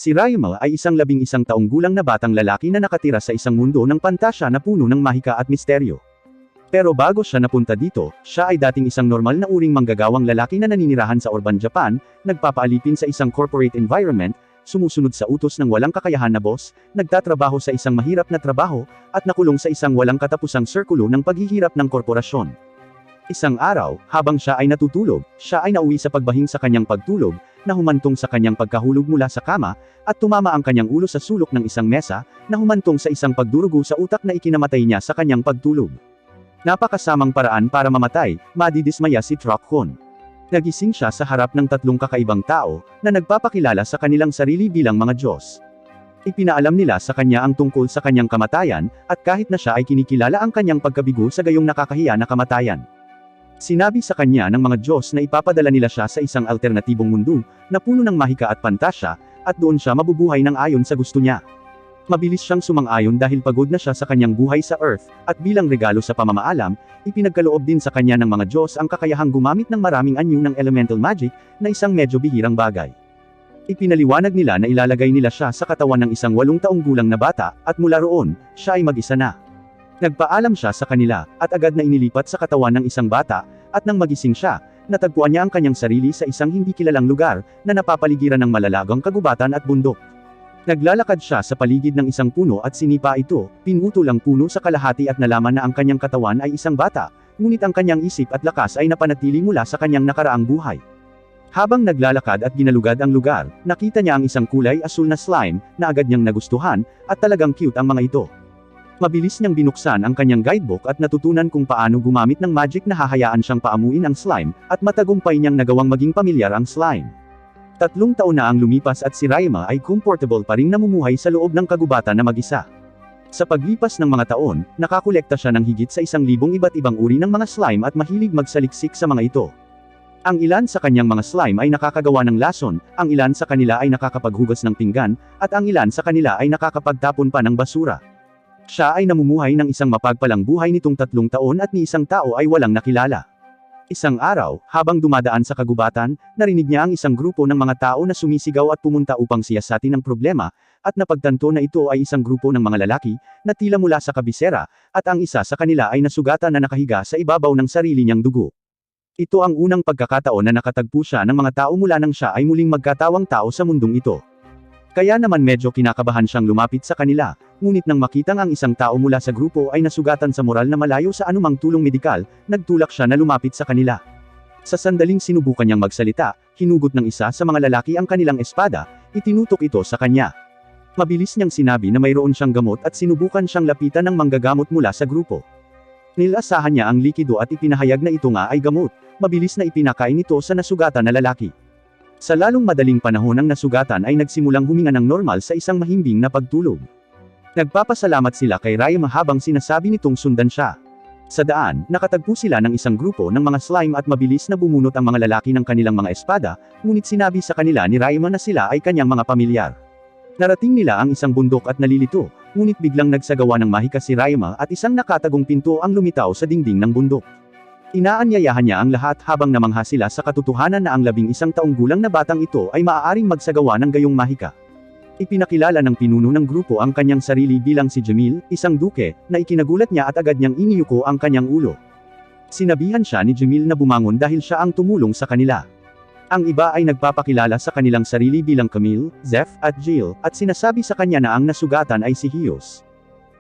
Si Raima ay isang 11 taong gulang na batang lalaki na nakatira sa isang mundo ng pantasya na puno ng mahika at misteryo. Pero bago siya napunta dito, siya ay dating isang normal na uring manggagawang lalaki na naninirahan sa urban Japan, nagpapaalipin sa isang corporate environment, sumusunod sa utos ng walang kakayahan na boss, nagtatrabaho sa isang mahirap na trabaho, at nakulong sa isang walang katapusang sirkulo ng paghihirap ng korporasyon. Isang araw, habang siya ay natutulog, siya ay nauwi sa pagbahing sa kanyang pagtulog, na humantong sa kanyang pagkahulog mula sa kama, at tumama ang kanyang ulo sa sulok ng isang mesa, na humantong sa isang pagdurugo sa utak na ikinamatay niya sa kanyang pagtulog. Napakasamang paraan para mamatay, madidismaya si Truck-kun. Nagising siya sa harap ng 3 kakaibang tao, na nagpapakilala sa kanilang sarili bilang mga Diyos. Ipinaalam nila sa kanya ang tungkol sa kanyang kamatayan, at kahit na siya ay kinikilala ang kanyang pagkabigo sa gayong nakakahiya na kamatayan. Sinabi sa kanya ng mga Diyos na ipapadala nila siya sa isang alternatibong mundo, na puno ng mahika at pantasya, at doon siya mabubuhay ng ayon sa gusto niya. Mabilis siyang sumang-ayon dahil pagod na siya sa kanyang buhay sa Earth, at bilang regalo sa pamamaalam, ipinagkaloob din sa kanya ng mga Diyos ang kakayahang gumamit ng maraming anyo ng elemental magic, na isang medyo bihirang bagay. Ipinaliwanag nila na ilalagay nila siya sa katawan ng isang 8 taong gulang na bata, at mula roon, siya ay mag-isa na. Nagpaalam siya sa kanila, at agad na inilipat sa katawan ng isang bata, at nang magising siya, natagpuan niya ang kanyang sarili sa isang hindi kilalang lugar, na napapaligiran ng malalagang kagubatan at bundok. Naglalakad siya sa paligid ng isang puno at sinipa ito, pinutol ang puno sa kalahati at nalaman na ang kanyang katawan ay isang bata, ngunit ang kanyang isip at lakas ay napanatili mula sa kanyang nakaraang buhay. Habang naglalakad at ginalugad ang lugar, nakita niya ang isang kulay asul na slime, na agad niyang nagustuhan, at talagang cute ang mga ito. Mabilis niyang binuksan ang kanyang guidebook at natutunan kung paano gumamit ng magic na hahayaan siyang paamuin ang slime, at matagumpay niyang nagawang maging pamilyar ang slime. 3 taon na ang lumipas at si Raima ay comfortable pa ring namumuhay sa loob ng kagubatan na mag-isa. Sa paglipas ng mga taon, nakakolekta siya ng higit sa 1,000 iba't ibang uri ng mga slime at mahilig magsaliksik sa mga ito. Ang ilan sa kanyang mga slime ay nakakagawa ng lason, ang ilan sa kanila ay nakakapaghugas ng pinggan, at ang ilan sa kanila ay nakakapagtapon pa ng basura. Siya ay namumuhay ng isang mapagpalang buhay nitong 3 taon at ni isang tao ay walang nakilala. Isang araw, habang dumadaan sa kagubatan, narinig niya ang isang grupo ng mga tao na sumisigaw at pumunta upang siyasatin ang problema, at napagtanto na ito ay isang grupo ng mga lalaki, na tila mula sa kabisera, at ang isa sa kanila ay nasugatan na nakahiga sa ibabaw ng sarili niyang dugo. Ito ang unang pagkakataon na nakatagpo siya ng mga tao mula nang siya ay muling magkatawang tao sa mundong ito. Kaya naman medyo kinakabahan siyang lumapit sa kanila, ngunit nang makitang ang isang tao mula sa grupo ay nasugatan sa moral na malayo sa anumang tulong medikal, nagtulak siya na lumapit sa kanila. Sa sandaling sinubukan niyang magsalita, hinugot ng isa sa mga lalaki ang kanilang espada, itinutok ito sa kanya. Mabilis niyang sinabi na mayroon siyang gamot at sinubukan siyang lapitan ng manggagamot mula sa grupo. Nilasahan niya ang likido at ipinahayag na ito nga ay gamot, mabilis na ipinakain ito sa nasugatan na lalaki. Sa lalong madaling panahon ang nasugatan ay nagsimulang huminga ng normal sa isang mahimbing na pagtulog. Nagpapasalamat sila kay Raima habang sinasabi nitong sundan siya. Sa daan, nakatagpo sila ng isang grupo ng mga slime at mabilis na bumunot ang mga lalaki ng kanilang mga espada, ngunit sinabi sa kanila ni Raima na sila ay kanyang mga pamilyar. Narating nila ang isang bundok at nalilito, ngunit biglang nagsagawa ng mahika si Raima at isang nakatagong pinto ang lumitaw sa dingding ng bundok. Inaanyayahan niya ang lahat habang namangha sila sa katotohanan na ang 11 taong gulang na batang ito ay maaaring magsagawa ng gayong mahika. Ipinakilala ng pinuno ng grupo ang kanyang sarili bilang si Jamil, isang duke, na ikinagulat niya at agad niyang iniyuko ang kanyang ulo. Sinabihan siya ni Jamil na bumangon dahil siya ang tumulong sa kanila. Ang iba ay nagpapakilala sa kanilang sarili bilang Camille, Zeph, at Jill, at sinasabi sa kanya na ang nasugatan ay si Hiyos.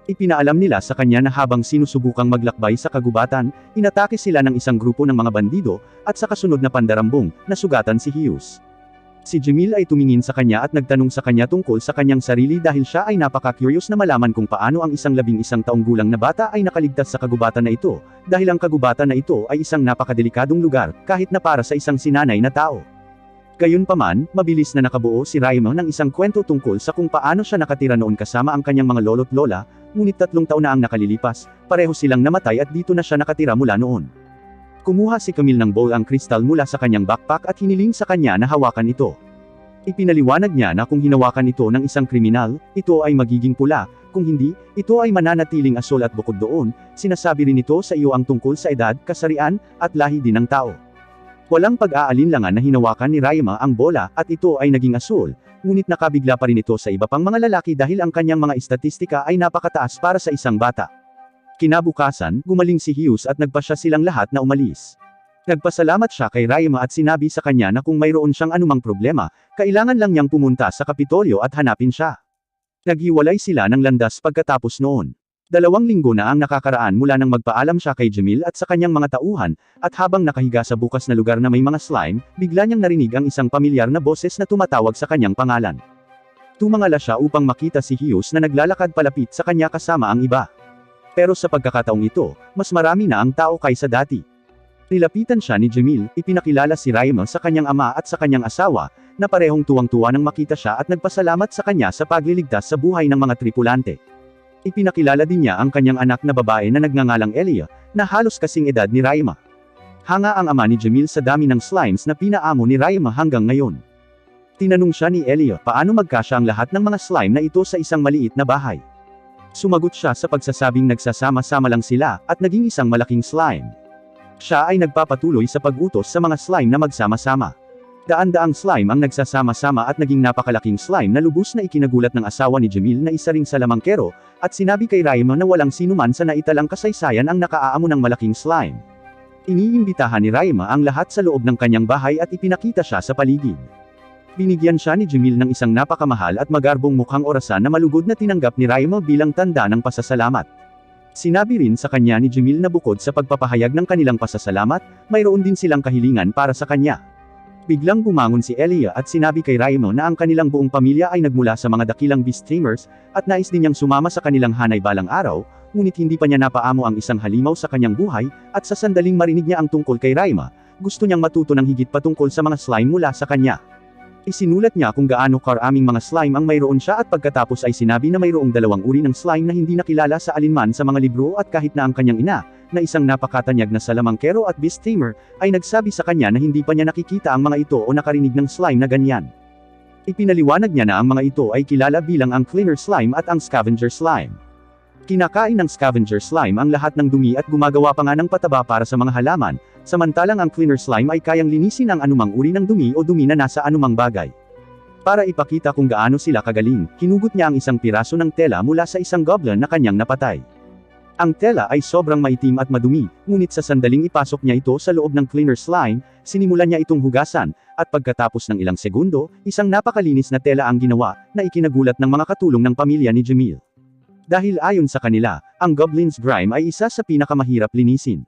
Ipinaalam nila sa kanya na habang sinusubukang maglakbay sa kagubatan, inatake sila ng isang grupo ng mga bandido, at sa kasunod na pandarambong, nasugatan si Hiyos. Si Jamil ay tumingin sa kanya at nagtanong sa kanya tungkol sa kanyang sarili dahil siya ay napaka-curious na malaman kung paano ang isang 11 taong gulang na bata ay nakaligtas sa kagubatan na ito, dahil ang kagubatan na ito ay isang napakadelikadong lugar, kahit na para sa isang sinanay na tao. Gayunpaman, mabilis na nakabuo si Raima ng isang kwento tungkol sa kung paano siya nakatira noon kasama ang kanyang mga lolo't lola, ngunit 3 taon na ang nakalilipas, pareho silang namatay at dito na siya nakatira mula noon. Kumuha si Camille ng bowl ang kristal mula sa kanyang backpack at hiniling sa kanya na hawakan ito. Ipinaliwanag niya na kung hinawakan ito ng isang kriminal, ito ay magiging pula, kung hindi, ito ay mananatiling asul at bukod doon, sinasabi rin ito sa iyo ang tungkol sa edad, kasarian, at lahi din ng tao. Walang pag-aalinlangan na hinawakan ni Raima ang bola at ito ay naging asul, ngunit nakabigla pa rin ito sa iba pang mga lalaki dahil ang kanyang mga estatistika ay napakataas para sa isang bata. Kinabukasan, gumaling si Hughes at nagpasya silang lahat na umalis. Nagpasalamat siya kay Raima at sinabi sa kanya na kung mayroon siyang anumang problema, kailangan lang niyang pumunta sa Kapitolyo at hanapin siya. Naghiwalay sila ng landas pagkatapos noon. 2 linggo na ang nakakaraan mula nang magpaalam siya kay Jamil at sa kanyang mga tauhan, at habang nakahiga sa bukas na lugar na may mga slime, bigla niyang narinig ang isang pamilyar na boses na tumatawag sa kanyang pangalan. Tumangala siya upang makita si Hughes na naglalakad palapit sa kanya kasama ang iba. Pero sa pagkakataong ito, mas marami na ang tao kaysa dati. Nilapitan siya ni Jamil, ipinakilala si Raima sa kanyang ama at sa kanyang asawa, na parehong tuwang-tuwa nang makita siya at nagpasalamat sa kanya sa pagliligtas sa buhay ng mga tripulante. Ipinakilala din niya ang kanyang anak na babae na nagngangalang Elia, na halos kasing edad ni Raima. Hanga ang ama ni Jamil sa dami ng slimes na pinaamo ni Raima hanggang ngayon. Tinanong siya ni Elia paano magkasya ang lahat ng mga slime na ito sa isang maliit na bahay. Sumagot siya sa pagsasabing nagsasama-sama lang sila, at naging isang malaking slime. Siya ay nagpapatuloy sa pag-utos sa mga slime na magsama-sama. Daan-daang slime ang nagsasama-sama at naging napakalaking slime na lubos na ikinagulat ng asawa ni Jamil na isa ring salamangkero, at sinabi kay Raima na walang sinuman sa naitalang kasaysayan ang nakaaamo ng malaking slime. Iniimbitahan ni Raima ang lahat sa loob ng kanyang bahay at ipinakita siya sa paligid. Binigyan siya ni Jamil ng isang napakamahal at magarbong mukhang orasan na malugod na tinanggap ni Raima bilang tanda ng pasasalamat. Sinabi rin sa kanya ni Jamil na bukod sa pagpapahayag ng kanilang pasasalamat, mayroon din silang kahilingan para sa kanya. Biglang bumangon si Elia at sinabi kay Raima na ang kanilang buong pamilya ay nagmula sa mga dakilang beast tamers, at nais din niyang sumama sa kanilang hanay balang araw, ngunit hindi pa niya napaamo ang isang halimaw sa kanyang buhay, at sa sandaling marinig niya ang tungkol kay Raima, gusto niyang matuto ng higit pa tungkol sa mga slime mula sa kanya. Isinulat niya kung gaano karaming mga slime ang mayroon siya at pagkatapos ay sinabi na mayroong 2 uri ng slime na hindi nakilala sa alinman sa mga libro at kahit na ang kanyang ina, na isang napakatanyag na salamangkero at beast tamer, ay nagsabi sa kanya na hindi pa niya nakikita ang mga ito o nakarinig ng slime na ganyan. Ipinaliwanag niya na ang mga ito ay kilala bilang ang cleaner slime at ang scavenger slime. Kinakain ng scavenger slime ang lahat ng dumi at gumagawa pa nga ng pataba para sa mga halaman, samantalang ang cleaner slime ay kayang linisin ang anumang uri ng dumi o dumi na nasa anumang bagay. Para ipakita kung gaano sila kagaling, hinugot niya ang isang piraso ng tela mula sa isang goblin na kanyang napatay. Ang tela ay sobrang maitim at madumi, ngunit sa sandaling ipasok niya ito sa loob ng cleaner slime, sinimulan niya itong hugasan, at pagkatapos ng ilang segundo, isang napakalinis na tela ang ginawa, na ikinagulat ng mga katulong ng pamilya ni Jamil. Dahil ayon sa kanila, ang Goblin's Grime ay isa sa pinakamahirap linisin.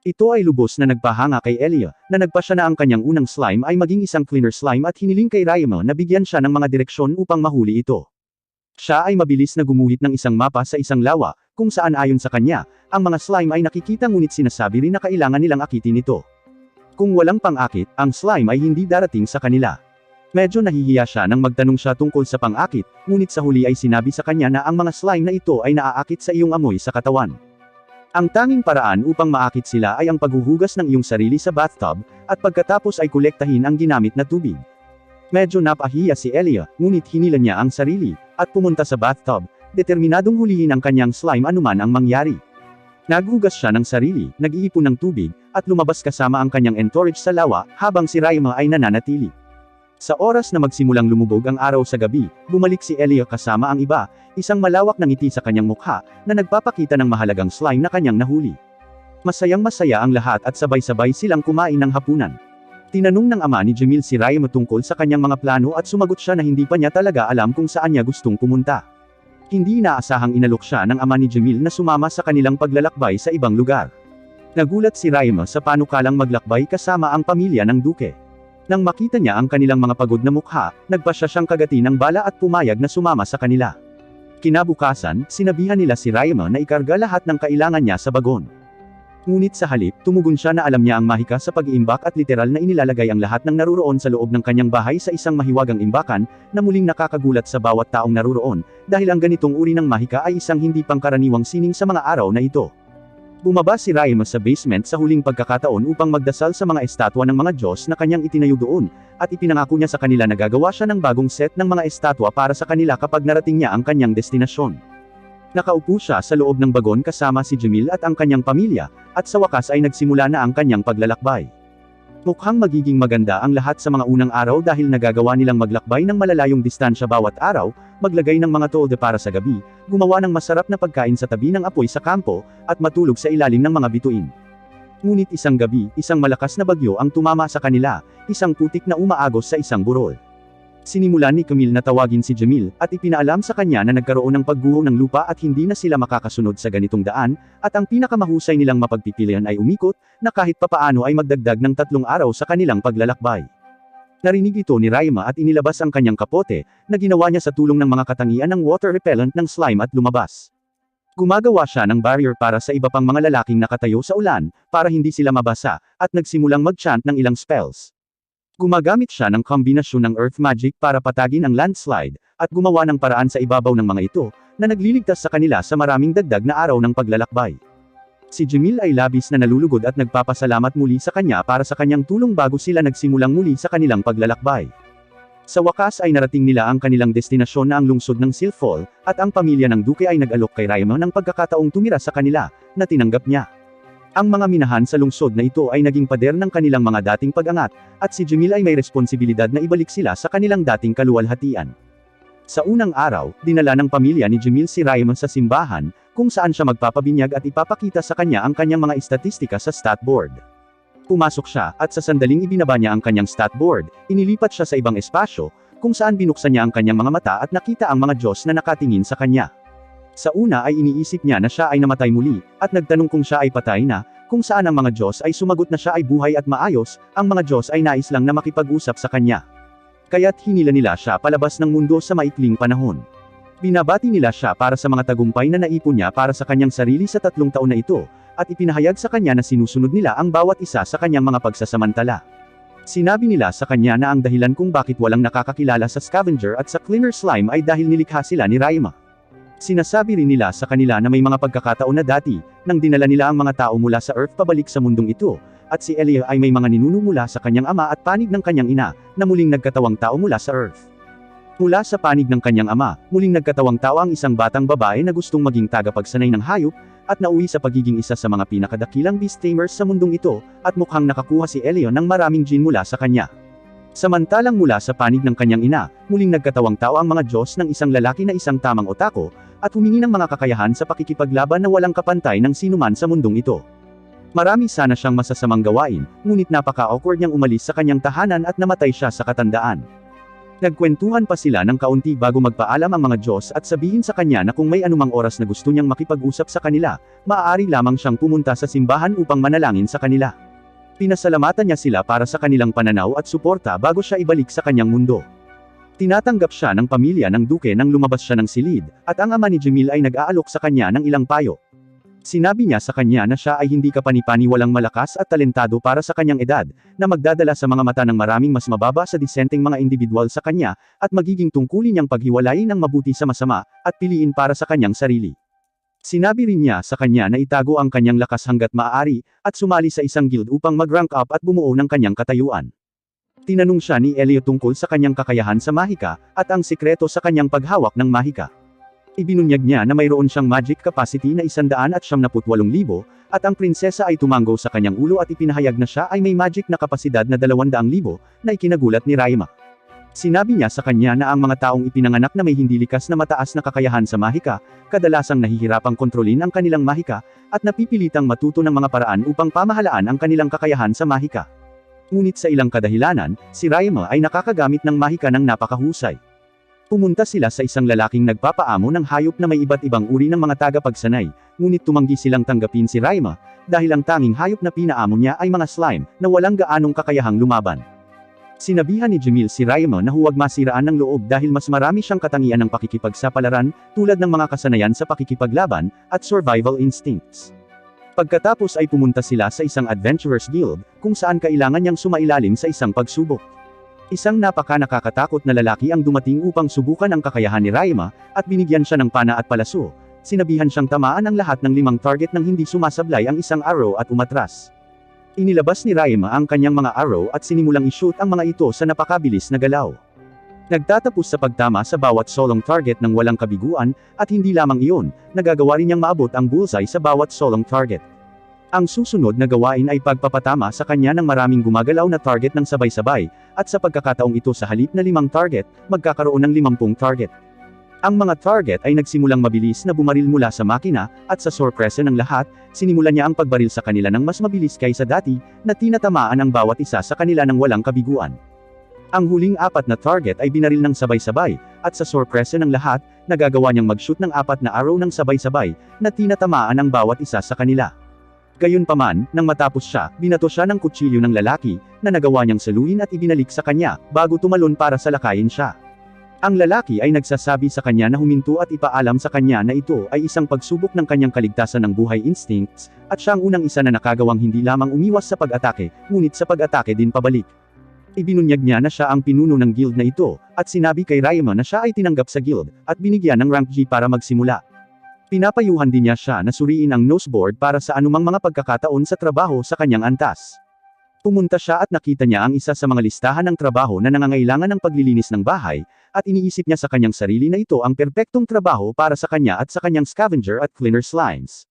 Ito ay lubos na nagpahanga kay Elia, na nagpasya na ang kanyang unang slime ay maging isang cleaner slime at hiniling kay Raima na bigyan siya ng mga direksyon upang mahuli ito. Siya ay mabilis na gumuhit ng isang mapa sa isang lawa, kung saan ayon sa kanya, ang mga slime ay nakikita ngunit sinasabi rin na kailangan nilang akitin ito. Kung walang pang-akit, ang slime ay hindi darating sa kanila. Medyo nahihiya siya nang magtanong siya tungkol sa pang-akit, ngunit sa huli ay sinabi sa kanya na ang mga slime na ito ay naaakit sa iyong amoy sa katawan. Ang tanging paraan upang maakit sila ay ang paghuhugas ng iyong sarili sa bathtub, at pagkatapos ay kolektahin ang ginamit na tubig. Medyo napahiya si Elia, ngunit hinila niya ang sarili, at pumunta sa bathtub, determinadong hulihin ang kanyang slime anuman ang mangyari. Naghugas siya ng sarili, nag-iipon ng tubig, at lumabas kasama ang kanyang entourage sa lawa, habang si Raima ay nananatili. Sa oras na magsimulang lumubog ang araw sa gabi, bumalik si Elia kasama ang iba, isang malawak na ngiti sa kanyang mukha, na nagpapakita ng mahalagang slime na kanyang nahuli. Masayang-masaya ang lahat at sabay-sabay silang kumain ng hapunan. Tinanong ng ama ni Jamil si Raima tungkol sa kanyang mga plano at sumagot siya na hindi pa niya talaga alam kung saan niya gustong pumunta. Hindi inaasahang inalok siya ng ama ni Jamil na sumama sa kanilang paglalakbay sa ibang lugar. Nagulat si Raima sa panukalang maglakbay kasama ang pamilya ng duke. Nang makita niya ang kanilang mga pagod na mukha, nagpasya siyang kagati ng bala at pumayag na sumama sa kanila. Kinabukasan, sinabihan nila si Raima na ikarga lahat ng kailangan niya sa bagon. Ngunit sa halip, tumugon siya na alam niya ang mahika sa pag-iimbak at literal na inilalagay ang lahat ng naruroon sa loob ng kanyang bahay sa isang mahiwagang imbakan, na muling nakakagulat sa bawat taong naruroon, dahil ang ganitong uri ng mahika ay isang hindi pangkaraniwang sining sa mga araw na ito. Bumaba si Raima sa basement sa huling pagkakataon upang magdasal sa mga estatwa ng mga Diyos na kanyang itinayo doon, at ipinangako niya sa kanila na gagawa siya ng bagong set ng mga estatwa para sa kanila kapag narating niya ang kanyang destinasyon. Nakaupo siya sa loob ng bagon kasama si Jamil at ang kanyang pamilya, at sa wakas ay nagsimula na ang kanyang paglalakbay. Mukhang magiging maganda ang lahat sa mga unang araw dahil nagagawa nilang maglakbay ng malalayong distansya bawat araw, maglagay ng mga tolde para sa gabi, gumawa ng masarap na pagkain sa tabi ng apoy sa kampo, at matulog sa ilalim ng mga bituin. Ngunit isang gabi, isang malakas na bagyo ang tumama sa kanila, isang putik na umaagos sa isang burol. Sinimulan ni Camille na tawagin si Jamil, at ipinaalam sa kanya na nagkaroon ng pagguho ng lupa at hindi na sila makakasunod sa ganitong daan, at ang pinakamahusay nilang mapagpipilian ay umikot, na kahit papaano ay magdagdag ng 3 araw sa kanilang paglalakbay. Narinig ito ni Raima at inilabas ang kanyang kapote, na ginawa niya sa tulong ng mga katangian ng water repellent ng slime at lumabas. Gumagawa siya ng barrier para sa iba pang mga lalaking nakatayo sa ulan, para hindi sila mabasa, at nagsimulang mag-chant ng ilang spells. Gumagamit siya ng kombinasyon ng earth magic para patagin ang landslide, at gumawa ng paraan sa ibabaw ng mga ito, na nagliligtas sa kanila sa maraming dagdag na araw ng paglalakbay. Si Jamil ay labis na nalulugod at nagpapasalamat muli sa kanya para sa kanyang tulong bago sila nagsimulang muli sa kanilang paglalakbay. Sa wakas ay narating nila ang kanilang destinasyon na ang lungsod ng Silfol, at ang pamilya ng Duke ay nag-alok kay Raima ng pagkakataong tumira sa kanila, na tinanggap niya. Ang mga minahan sa lungsod na ito ay naging pader ng kanilang mga dating pag-angat, at si Jamil ay may responsibilidad na ibalik sila sa kanilang dating kaluwalhatian. Sa unang araw, dinala ng pamilya ni Jamil si Raima sa simbahan, kung saan siya magpapabinyag at ipapakita sa kanya ang kanyang mga istatistika sa stat board. Pumasok siya, at sa sandaling ibinaba niya ang kanyang stat board, inilipat siya sa ibang espasyo, kung saan binuksan niya ang kanyang mga mata at nakita ang mga Diyos na nakatingin sa kanya. Sa una ay iniisip niya na siya ay namatay muli, at nagtanong kung siya ay patay na, kung saan ang mga Diyos ay sumagot na siya ay buhay at maayos, ang mga Diyos ay nais lang na makipag-usap sa kanya. Kaya't hinila nila siya palabas ng mundo sa maikling panahon. Binabati nila siya para sa mga tagumpay na naipon niya para sa kanyang sarili sa 3 taon na ito, at ipinahayag sa kanya na sinusunod nila ang bawat isa sa kanyang mga pagsasamantala. Sinabi nila sa kanya na ang dahilan kung bakit walang nakakakilala sa scavenger at sa cleaner slime ay dahil nilikha sila ni Raima. Sinasabi rin nila sa kanila na may mga pagkakataon na dati, nang dinala nila ang mga tao mula sa Earth pabalik sa mundong ito, at si Elia ay may mga ninuno mula sa kanyang ama at panig ng kanyang ina, na muling nagkatawang tao mula sa Earth. Mula sa panig ng kanyang ama, muling nagkatawang tao ang isang batang babae na gustong maging tagapagsanay ng hayop, at nauwi sa pagiging isa sa mga pinakadakilang beast tamers sa mundong ito, at mukhang nakakuha si Elia ng maraming gene mula sa kanya. Samantalang mula sa panig ng kanyang ina, muling nagkatawang tao ang mga Diyos ng isang lalaki na isang tamang otako, at humingi ng mga kakayahan sa pakikipaglaban na walang kapantay ng sinuman sa mundong ito. Marami sana siyang masasamang gawain, ngunit napaka-awkward niyang umalis sa kanyang tahanan at namatay siya sa katandaan. Nagkwentuhan pa sila ng kaunti bago magpaalam ang mga Diyos at sabihin sa kanya na kung may anumang oras na gusto niyang makipag-usap sa kanila, maaari lamang siyang pumunta sa simbahan upang manalangin sa kanila. Pinasalamatan niya sila para sa kanilang pananaw at suporta bago siya ibalik sa kanyang mundo. Tinatanggap siya ng pamilya ng Duke nang lumabas siya ng silid, at ang ama ni Jamil ay nag-aalok sa kanya ng ilang payo. Sinabi niya sa kanya na siya ay hindi kapani-paniwalang malakas at talentado para sa kanyang edad, na magdadala sa mga mata ng maraming mas mababa sa disenteng mga individual sa kanya, at magiging tungkulin niyang paghiwalayin ang mabuti sa masama, at piliin para sa kanyang sarili. Sinabi rin niya sa kanya na itago ang kanyang lakas hanggat maaari, at sumali sa isang guild upang mag-rank up at bumuo ng kanyang katayuan. Tinanong siya ni Elliot tungkol sa kanyang kakayahan sa mahika, at ang sikreto sa kanyang paghawak ng mahika. Ibinunyag niya na mayroon siyang magic capacity na 178,000, at ang prinsesa ay tumanggo sa kanyang ulo at ipinahayag na siya ay may magic na kapasidad na 200,000, na ikinagulat ni Raima. Sinabi niya sa kanya na ang mga taong ipinanganak na may hindi likas na mataas na kakayahan sa mahika, kadalasang nahihirapang kontrolin ang kanilang mahika, at napipilitang matuto ng mga paraan upang pamahalaan ang kanilang kakayahan sa mahika. Ngunit sa ilang kadahilanan, si Raima ay nakakagamit ng mahika ng napakahusay. Pumunta sila sa isang lalaking nagpapaamo ng hayop na may iba't ibang uri ng mga tagapagsanay, ngunit tumanggi silang tanggapin si Raima, dahil ang tanging hayop na pinaamo niya ay mga slime, na walang gaanong kakayahang lumaban. Sinabihan ni Jamil si Raima na huwag masiraan ng loob dahil mas marami siyang katangian ng pakikipagsapalaran, tulad ng mga kasanayan sa pakikipaglaban, at survival instincts. Pagkatapos ay pumunta sila sa isang adventurers guild, kung saan kailangan niyang sumailalim sa isang pagsubok. Isang napaka-nakakatakot na lalaki ang dumating upang subukan ang kakayahan ni Raima, at binigyan siya ng pana at palaso. Sinabihan siyang tamaan ang lahat ng 5 target nang hindi sumasablay ang isang arrow at umatras. Inilabas ni Raima ang kanyang mga arrow at sinimulang i-shoot ang mga ito sa napakabilis na galaw. Nagtatapos sa pagtama sa bawat solong target ng walang kabiguan, at hindi lamang iyon, nagagawa rin niyang maabot ang bullseye sa bawat solong target. Ang susunod na gawain ay pagpapatama sa kanya ng maraming gumagalaw na target ng sabay-sabay, at sa pagkakataong ito sa halip na 5 target, magkakaroon ng 50 target. Ang mga target ay nagsimulang mabilis na bumaril mula sa makina, at sa sorpresa ng lahat, sinimulan niya ang pagbaril sa kanila ng mas mabilis kaysa dati, na tinatamaan ang bawat isa sa kanila ng walang kabiguan. Ang huling 4 na target ay binaril ng sabay-sabay, at sa sorpresa ng lahat, nagagawa niyang mag-shoot ng 4 na arrow ng sabay-sabay, na tinatamaan ang bawat isa sa kanila. Gayunpaman, nang matapos siya, binato siya ng kutsilyo ng lalaki, na nagawa niyang saluhin at ibinalik sa kanya, bago tumalon para salakayin siya. Ang lalaki ay nagsasabi sa kanya na huminto at ipaalam sa kanya na ito ay isang pagsubok ng kanyang kaligtasan ng buhay instincts, at siya ang unang isa na nakagawang hindi lamang umiwas sa pag-atake, ngunit sa pag-atake din pabalik. Ibinunyag niya na siya ang pinuno ng guild na ito, at sinabi kay Raimon na siya ay tinanggap sa guild, at binigyan ng rank G para magsimula. Pinapayuhan din niya siya na suriin ang noseboard para sa anumang mga pagkakataon sa trabaho sa kanyang antas. Pumunta siya at nakita niya ang isa sa mga listahan ng trabaho na nangangailangan ng paglilinis ng bahay, at iniisip niya sa kanyang sarili na ito ang perpektong trabaho para sa kanya at sa kanyang scavenger at cleaner slimes.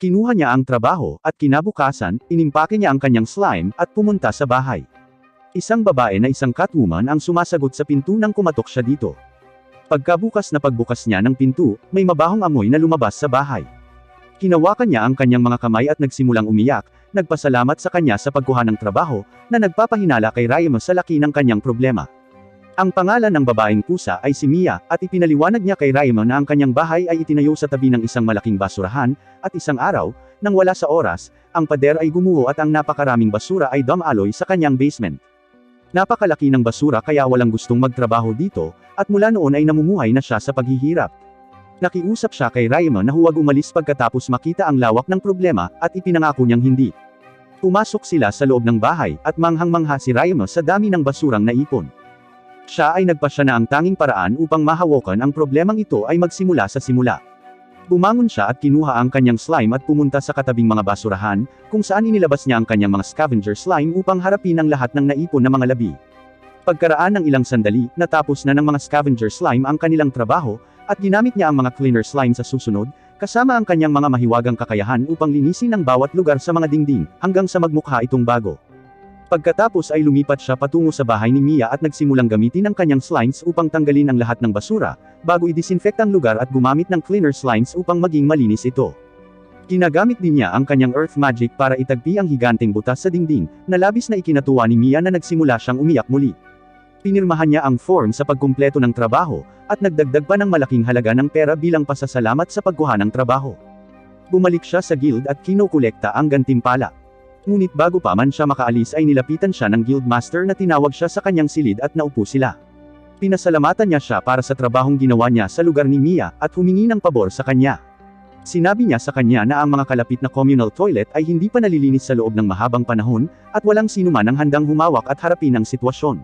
Kinuha niya ang trabaho, at kinabukasan, inimpake niya ang kanyang slime, at pumunta sa bahay. Isang babae na isang catwoman ang sumasagot sa pinto nang kumatok siya dito. Pagkabukas na pagbukas niya ng pinto, may mabahong amoy na lumabas sa bahay. Hinawakan niya ang kanyang mga kamay at nagsimulang umiyak, nagpasalamat sa kanya sa pagkuha ng trabaho, na nagpapahinala kay Raimon sa laki ng kanyang problema. Ang pangalan ng babaeng pusa ay si Mia, at ipinaliwanag niya kay Raimon na ang kanyang bahay ay itinayo sa tabi ng isang malaking basurahan, at isang araw, nang wala sa oras, ang pader ay gumuho at ang napakaraming basura ay dumaloy sa kanyang basement. Napakalaki ng basura kaya walang gustong magtrabaho dito, at mula noon ay namumuhay na siya sa paghihirap. Nakiusap siya kay Raimon na huwag umalis pagkatapos makita ang lawak ng problema, at ipinangako niyang hindi. Pumasok sila sa loob ng bahay, at manghang-mangha si Raimon sa dami ng basurang naipon. Siya ay nagpasya na ang tanging paraan upang mahawakan ang problemang ito ay magsimula sa simula. Bumangon siya at kinuha ang kanyang slime at pumunta sa katabing mga basurahan, kung saan inilabas niya ang kanyang mga scavenger slime upang harapin ang lahat ng naipon na mga labi. Pagkaraan ng ilang sandali, natapos na ng mga scavenger slime ang kanilang trabaho, at ginamit niya ang mga cleaner slime sa susunod, kasama ang kanyang mga mahiwagang kakayahan upang linisin ang bawat lugar sa mga dingding, hanggang sa magmukha itong bago. Pagkatapos ay lumipat siya patungo sa bahay ni Mia at nagsimulang gamitin ang kanyang slimes upang tanggalin ang lahat ng basura, bago i-disinfect ang lugar at gumamit ng cleaner slimes upang maging malinis ito. Ginagamit din niya ang kanyang earth magic para itagpi ang higanteng butas sa dingding, na labis na ikinatuwa ni Mia na nagsimula siyang umiyak muli. Pinirmahan niya ang form sa pagkumpleto ng trabaho, at nagdagdag pa ng malaking halaga ng pera bilang pasasalamat sa pagkuha ng trabaho. Bumalik siya sa guild at kinokolekta ang gantimpala. Ngunit bago pa man siya makaalis ay nilapitan siya ng guildmaster na tinawag siya sa kanyang silid at naupo sila. Pinasalamatan niya siya para sa trabahong ginawa niya sa lugar ni Mia, at humingi ng pabor sa kanya. Sinabi niya sa kanya na ang mga kalapit na communal toilet ay hindi pa nalilinis sa loob ng mahabang panahon, at walang sinuman ang handang humawak at harapin ang sitwasyon.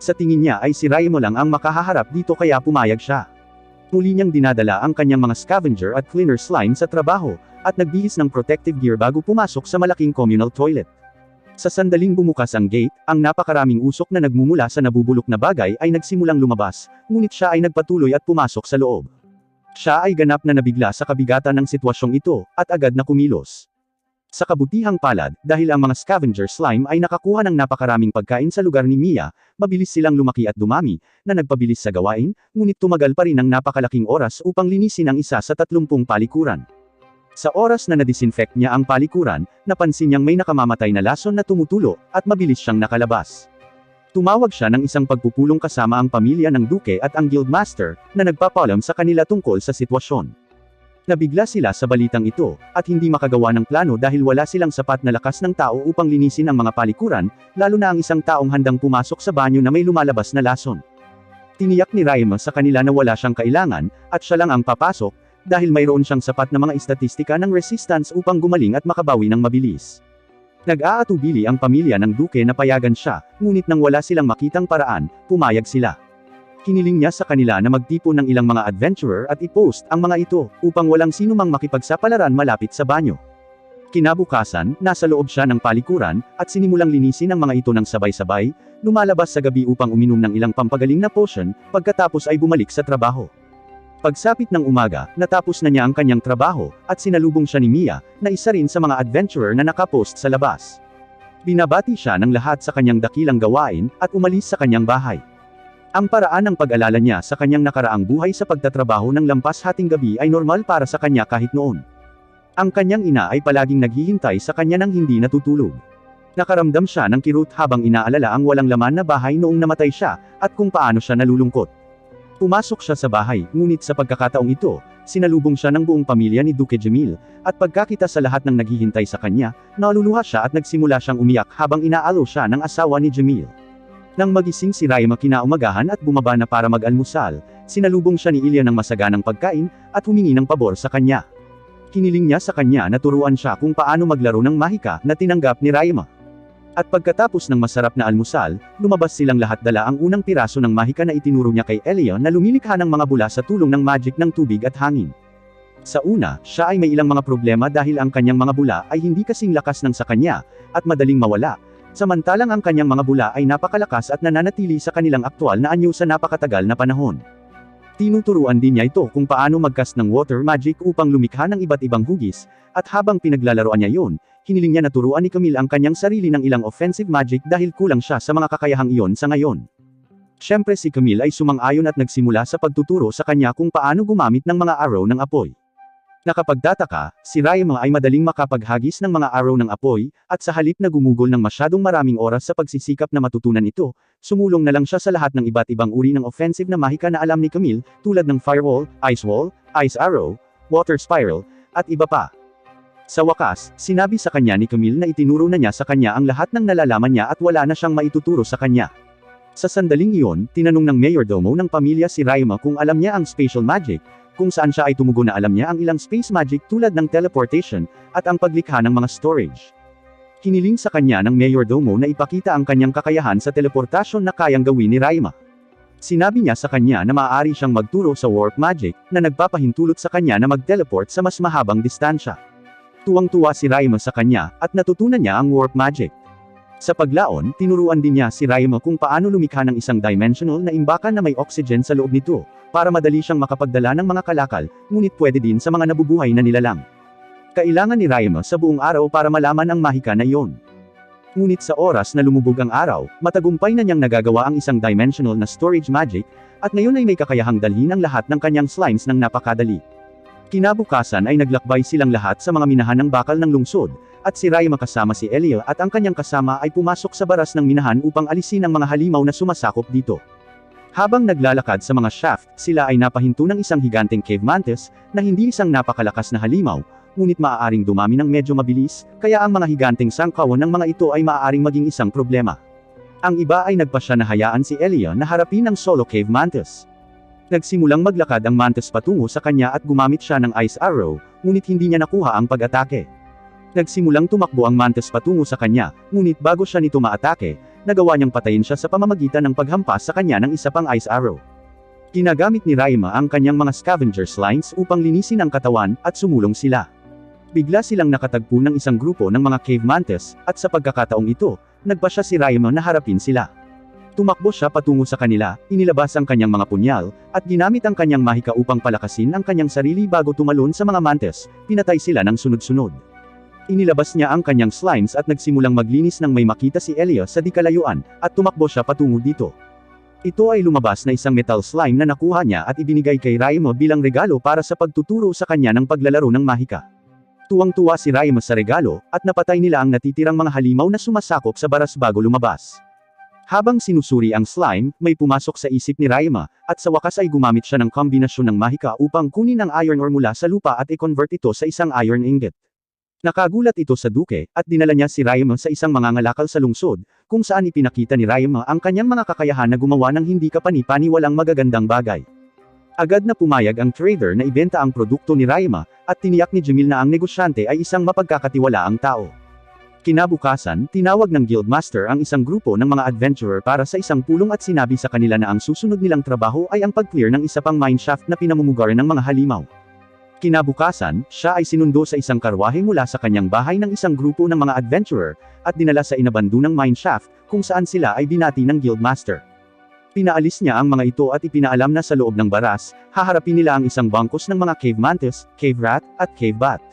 Sa tingin niya ay si Raimon lang ang makahaharap dito kaya pumayag siya. Muli niyang dinadala ang kanyang mga scavenger at cleaner slime sa trabaho, at nagbihis ng protective gear bago pumasok sa malaking communal toilet. Sa sandaling bumukas ang gate, ang napakaraming usok na nagmumula sa nabubulok na bagay ay nagsimulang lumabas, ngunit siya ay nagpatuloy at pumasok sa loob. Siya ay ganap na nabigla sa kabigatan ng sitwasyong ito, at agad na kumilos. Sa kabutihang palad, dahil ang mga scavenger slime ay nakakuha ng napakaraming pagkain sa lugar ni Mia, mabilis silang lumaki at dumami, na nagpabilis sa gawain, ngunit tumagal pa rin ang napakalaking oras upang linisin ang isa sa 30 palikuran. Sa oras na nadisinfect niya ang palikuran, napansin niyang may nakamamatay na lason na tumutulo, at mabilis siyang nakalabas. Tumawag siya ng isang pagpupulong kasama ang pamilya ng Duke at ang Guildmaster, na nagpapaalam sa kanila tungkol sa sitwasyon. Nabigla sila sa balitang ito, at hindi makagawa ng plano dahil wala silang sapat na lakas ng tao upang linisin ang mga palikuran, lalo na ang isang taong handang pumasok sa banyo na may lumalabas na lason. Tiniyak ni Raimon sa kanila na wala siyang kailangan, at siya lang ang papasok, dahil mayroon siyang sapat na mga istatistika ng resistance upang gumaling at makabawi ng mabilis. Nag-aatubili ang pamilya ng Duke na payagan siya, ngunit nang wala silang makitang paraan, pumayag sila. Hiniling niya sa kanila na magtipon ng ilang mga adventurer at i-post ang mga ito, upang walang sinumang makipagsapalaran malapit sa banyo. Kinabukasan, nasa loob siya ng palikuran, at sinimulang linisin ang mga ito ng sabay-sabay, lumalabas sa gabi upang uminom ng ilang pampagaling na potion, pagkatapos ay bumalik sa trabaho. Pagsapit ng umaga, natapos na niya ang kanyang trabaho, at sinalubong siya ni Mia, na isa rin sa mga adventurer na nakapost sa labas. Binabati siya ng lahat sa kanyang dakilang gawain, at umalis sa kanyang bahay. Ang paraan ng pag-alala niya sa kanyang nakaraang buhay sa pagtatrabaho ng lampas hating gabi ay normal para sa kanya kahit noon. Ang kanyang ina ay palaging naghihintay sa kanya nang hindi natutulog. Nakaramdam siya ng kirot habang inaalala ang walang laman na bahay noong namatay siya, at kung paano siya nalulungkot. Pumasok siya sa bahay, ngunit sa pagkakataong ito, sinalubong siya ng buong pamilya ni Duque Jamil, at pagkakita sa lahat ng naghihintay sa kanya, naluluha siya at nagsimula siyang umiyak habang inaalo siya ng asawa ni Jamil. Nang magising si Raima kinaumagahan at bumaba na para mag-almusal, sinalubong siya ni Ilya ng masaganang pagkain, at humingi ng pabor sa kanya. Hiniling niya sa kanya na turuan siya kung paano maglaro ng mahika na tinanggap ni Raima. At pagkatapos ng masarap na almusal, lumabas silang lahat dala ang unang piraso ng mahika na itinuro niya kay Elia na lumilikha ng mga bula sa tulong ng magic ng tubig at hangin. Sa una, siya ay may ilang mga problema dahil ang kanyang mga bula ay hindi kasing lakas ng sa kanya, at madaling mawala, samantalang ang kanyang mga bula ay napakalakas at nananatili sa kanilang aktwal na anyo sa napakatagal na panahon. Tinuturuan din niya ito kung paano mag-cast ng water magic upang lumikha ng iba't ibang hugis, at habang pinaglalaroan niya yon, hiniling niya na turuan ni Camille ang kanyang sarili ng ilang offensive magic dahil kulang siya sa mga kakayahang iyon sa ngayon. Siyempre si Camille ay sumang-ayon at nagsimula sa pagtuturo sa kanya kung paano gumamit ng mga arrow ng apoy. Nakapagtataka, si Raima ay madaling makapaghagis ng mga arrow ng apoy, at sa halip na gumugol ng masyadong maraming oras sa pagsisikap na matutunan ito, sumulong na lang siya sa lahat ng iba't ibang uri ng offensive na mahika na alam ni Camille, tulad ng firewall, ice wall, ice arrow, water spiral, at iba pa. Sa wakas, sinabi sa kanya ni Camille na itinuro na niya sa kanya ang lahat ng nalalaman niya at wala na siyang maituturo sa kanya. Sa sandaling iyon, tinanong ng mayordomo ng pamilya si Raima kung alam niya ang spatial magic, kung saan siya ay tumugon na alam niya ang ilang space magic tulad ng teleportation, at ang paglikha ng mga storage. Hiniling sa kanya ng mayordomo na ipakita ang kanyang kakayahan sa teleportasyon na kayang gawin ni Raima. Sinabi niya sa kanya na maaari siyang magturo sa warp magic, na nagpapahintulot sa kanya na mag-teleport sa mas mahabang distansya. Tuwang-tuwa si Raima sa kanya, at natutunan niya ang warp magic. Sa paglaon, tinuruan din niya si Raima kung paano lumikha ng isang dimensional na imbakan na may oxygen sa loob nito, para madali siyang makapagdala ng mga kalakal, ngunit pwede din sa mga nabubuhay na nilalang. Kailangan ni Raima sa buong araw para malaman ang mahika na iyon. Ngunit sa oras na lumubog ang araw, matagumpay na niyang nagagawa ang isang dimensional na storage magic, at ngayon ay may kakayahang dalhin ang lahat ng kanyang slimes ng napakadali. Kinabukasan ay naglakbay silang lahat sa mga minahan ng bakal ng lungsod, at si Raima kasama si Elia at ang kanyang kasama ay pumasok sa baras ng minahan upang alisin ang mga halimaw na sumasakop dito. Habang naglalakad sa mga shaft, sila ay napahinto ng isang higanteng cave mantis, na hindi isang napakalakas na halimaw, ngunit maaaring dumami ng medyo mabilis, kaya ang mga higanteng sangkawan ng mga ito ay maaaring maging isang problema. Ang iba ay nagpasya na hayaan si Elia na harapin ang solo cave mantis. Nagsimulang maglakad ang mantis patungo sa kanya at gumamit siya ng ice arrow, ngunit hindi niya nakuha ang pag-atake. Nagsimulang tumakbo ang mantis patungo sa kanya, ngunit bago siya nito maatake, nagawa niyang patayin siya sa pamamagitan ng paghampas sa kanya ng isa pang ice arrow. Ginagamit ni Raima ang kanyang mga scavenger slimes upang linisin ang katawan, at sumulong sila. Bigla silang nakatagpo ng isang grupo ng mga cave mantis, at sa pagkakataong ito, nagpasya si Raima na harapin sila. Tumakbo siya patungo sa kanila, inilabas ang kanyang mga punyal, at ginamit ang kanyang mahika upang palakasin ang kanyang sarili bago tumalon sa mga mantis, pinatay sila ng sunod-sunod. Inilabas niya ang kanyang slimes at nagsimulang maglinis nang may makita si Elia sa di kalayuan, at tumakbo siya patungo dito. Ito ay lumabas na isang metal slime na nakuha niya at ibinigay kay Raima bilang regalo para sa pagtuturo sa kanya ng paglalaro ng mahika. Tuwang-tuwa si Raima sa regalo, at napatay nila ang natitirang mga halimaw na sumasakop sa baras bago lumabas. Habang sinusuri ang slime, may pumasok sa isip ni Raima, at sa wakas ay gumamit siya ng kombinasyon ng mahika upang kunin ang iron ore mula sa lupa at i-convert ito sa isang iron ingot. Nakagulat ito sa Duque, at dinala niya si Raima sa isang mangangalakal sa lungsod, kung saan ipinakita ni Raima ang kanyang mga kakayahan na gumawa ng hindi kapani-paniwalang magagandang bagay. Agad na pumayag ang trader na ibenta ang produkto ni Raima, at tiniyak ni Jamil na ang negosyante ay isang mapagkakatiwalaang tao. Kinabukasan, tinawag ng Guildmaster ang isang grupo ng mga adventurer para sa isang pulong at sinabi sa kanila na ang susunod nilang trabaho ay ang pag-clear ng isa pang mineshaft na pinamumugaran ng mga halimaw. Kinabukasan, siya ay sinundo sa isang karwahe mula sa kanyang bahay ng isang grupo ng mga adventurer, at dinala sa inabandunang mineshaft, kung saan sila ay binati ng Guildmaster. Pinaalis niya ang mga ito at ipinaalam na sa loob ng baras, haharapin nila ang isang bangkos ng mga cave mantis, cave rat, at cave bat.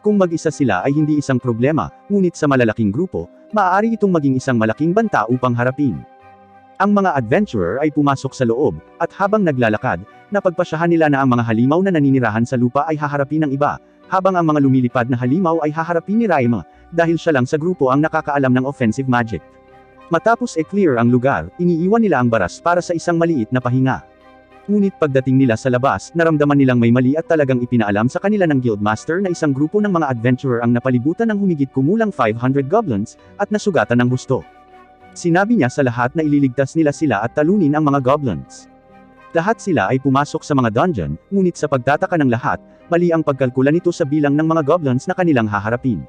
Kung mag-isa sila ay hindi isang problema, ngunit sa malalaking grupo, maaari itong maging isang malaking banta upang harapin. Ang mga adventurer ay pumasok sa loob, at habang naglalakad, napagpasyahan nila na ang mga halimaw na naninirahan sa lupa ay haharapin ng iba, habang ang mga lumilipad na halimaw ay haharapin ni Raima, dahil siya lang sa grupo ang nakakaalam ng offensive magic. Matapos clear ang lugar, iniiwan nila ang baras para sa isang maliit na pahinga. Ngunit pagdating nila sa labas, naramdaman nilang may mali at talagang ipinaalam sa kanila ng Guildmaster na isang grupo ng mga adventurer ang napalibutan ng humigit kumulang 500 goblins, at nasugatan ng husto. Sinabi niya sa lahat na ililigtas nila sila at talunin ang mga goblins. Lahat sila ay pumasok sa mga dungeon, ngunit sa pagtataka ng lahat, mali ang pagkalkula nito sa bilang ng mga goblins na kanilang haharapin.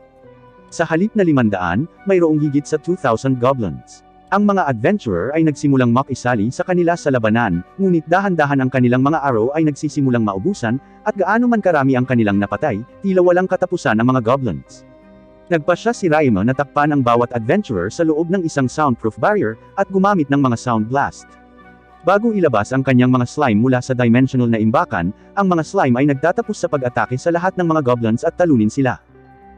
Sa halip na 500, mayroong higit sa 2,000 goblins. Ang mga adventurer ay nagsimulang makisali sa kanila sa labanan, ngunit dahan-dahan ang kanilang mga arrow ay nagsisimulang maubusan, at gaano man karami ang kanilang napatay, tila walang katapusan ang mga goblins. Nagpasya si Raima na takpan ang bawat adventurer sa loob ng isang soundproof barrier, at gumamit ng mga sound blast. Bago ilabas ang kanyang mga slime mula sa dimensional na imbakan, ang mga slime ay nagtatapos sa pag-atake sa lahat ng mga goblins at talunin sila.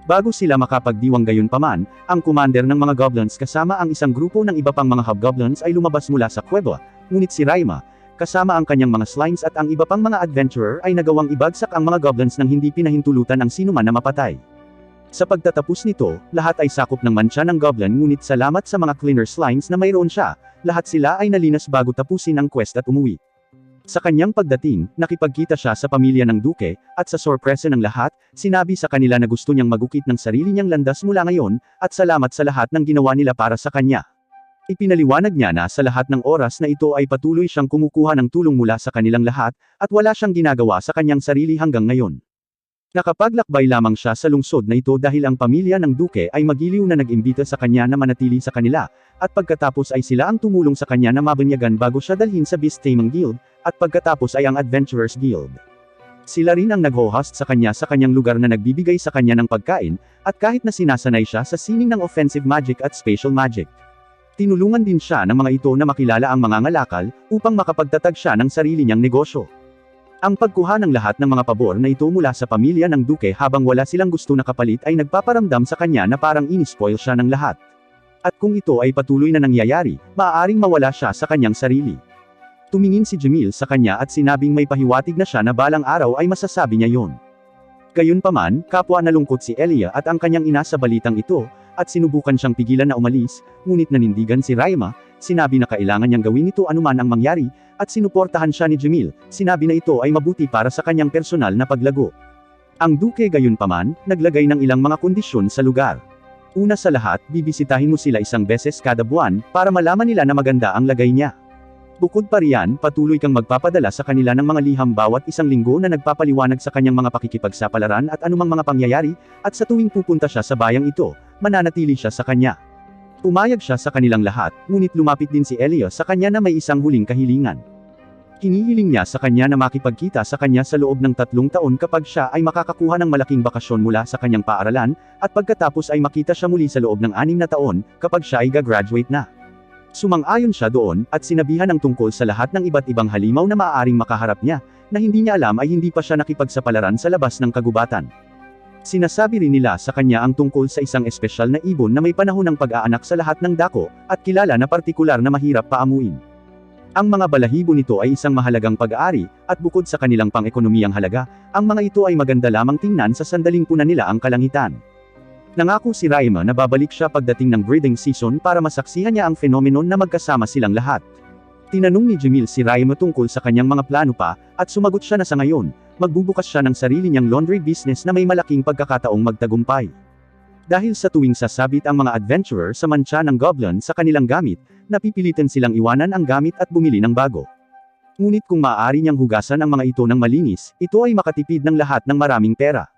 Bago sila makapagdiwang gayunpaman, ang commander ng mga goblins kasama ang isang grupo ng iba pang mga hobgoblins ay lumabas mula sa kuweba, ngunit si Raima, kasama ang kanyang mga slimes at ang iba pang mga adventurer ay nagawang ibagsak ang mga goblins nang hindi pinahintulutan ang sinuman na mapatay. Sa pagtatapos nito, lahat ay sakop ng mantsa ng goblin ngunit salamat sa mga cleaner slimes na mayroon siya, lahat sila ay nalinas bago tapusin ang quest at umuwi. Sa kanyang pagdating, nakipagkita siya sa pamilya ng duke, at sa sorpresa ng lahat, sinabi sa kanila na gusto niyang magukit ng sarili niyang landas mula ngayon, at salamat sa lahat ng ginawa nila para sa kanya. Ipinaliwanag niya na sa lahat ng oras na ito ay patuloy siyang kumukuha ng tulong mula sa kanilang lahat, at wala siyang ginagawa sa kanyang sarili hanggang ngayon. Nakapaglakbay lamang siya sa lungsod na ito dahil ang pamilya ng duke ay magiliw na nag-imbita sa kanya na manatili sa kanila, at pagkatapos ay sila ang tumulong sa kanya na mabanyagan bago siya dalhin sa Beast Taming Guild, at pagkatapos ay ang Adventurers Guild. Sila rin ang nag-host sa kanyang lugar na nagbibigay sa kanya ng pagkain, at kahit na sinasanay siya sa sining ng offensive magic at spatial magic. Tinulungan din siya ng mga ito na makilala ang mga ngalakal, upang makapagtatag siya ng sarili niyang negosyo. Ang pagkuha ng lahat ng mga pabor na ito mula sa pamilya ng duke habang wala silang gusto na kapalit ay nagpaparamdam sa kanya na parang inispoil siya ng lahat. At kung ito ay patuloy na nangyayari, maaaring mawala siya sa kanyang sarili. Tumingin si Jamil sa kanya at sinabing may pahiwatig na siya na balang araw ay masasabi niya yon. Gayunpaman, kapwa nalungkot si Elia at ang kanyang ina sa balitang ito, at sinubukan siyang pigilan na umalis, ngunit nanindigan si Raima, sinabi na kailangan niyang gawin ito anuman ang mangyari, at sinuportahan siya ni Jamil, sinabi na ito ay mabuti para sa kanyang personal na paglago. Ang duke gayunpaman, naglagay ng ilang mga kondisyon sa lugar. Una sa lahat, bibisitahin mo sila isang beses kada buwan, para malaman nila na maganda ang lagay niya. Bukod pa riyan, patuloy kang magpapadala sa kanila ng mga liham bawat isang linggo na nagpapaliwanag sa kanyang mga pakikipagsapalaran at anumang mga pangyayari, at sa tuwing pupunta siya sa bayang ito, mananatili siya sa kanya. Pumayag siya sa kanilang lahat, ngunit lumapit din si Elia sa kanya na may isang huling kahilingan. Hinihiling niya sa kanya na makipagkita sa kanya sa loob ng 3 taon kapag siya ay makakakuha ng malaking bakasyon mula sa kanyang paaralan, at pagkatapos ay makita siya muli sa loob ng 6 na taon, kapag siya ay gagraduate na. Sumang-ayon siya doon, at sinabihan ng tungkol sa lahat ng iba't ibang halimaw na maaaring makaharap niya, na hindi niya alam ay hindi pa siya nakipagsapalaran sa labas ng kagubatan. Sinasabi rin nila sa kanya ang tungkol sa isang espesyal na ibon na may panahon ng pag-aanak sa lahat ng dako, at kilala na partikular na mahirap paamuin. Ang mga balahibo nito ay isang mahalagang pag-aari, at bukod sa kanilang pang-ekonomiyang halaga, ang mga ito ay maganda lamang tingnan sa sandaling puna nila ang kalangitan. Nangako si Raima na babalik siya pagdating ng breeding season para masaksihan niya ang phenomenon na magkasama silang lahat. Tinanong ni Jamil si Raima tungkol sa kanyang mga plano pa, at sumagot siya na sa ngayon, magbubukas siya ng sarili niyang laundry business na may malaking pagkakataong magtagumpay. Dahil sa tuwing sasabit ang mga adventurer sa mantsa ng goblin sa kanilang gamit, napipilitan silang iwanan ang gamit at bumili ng bago. Ngunit kung maaari niyang hugasan ang mga ito ng malinis, ito ay makatipid ng lahat ng maraming pera.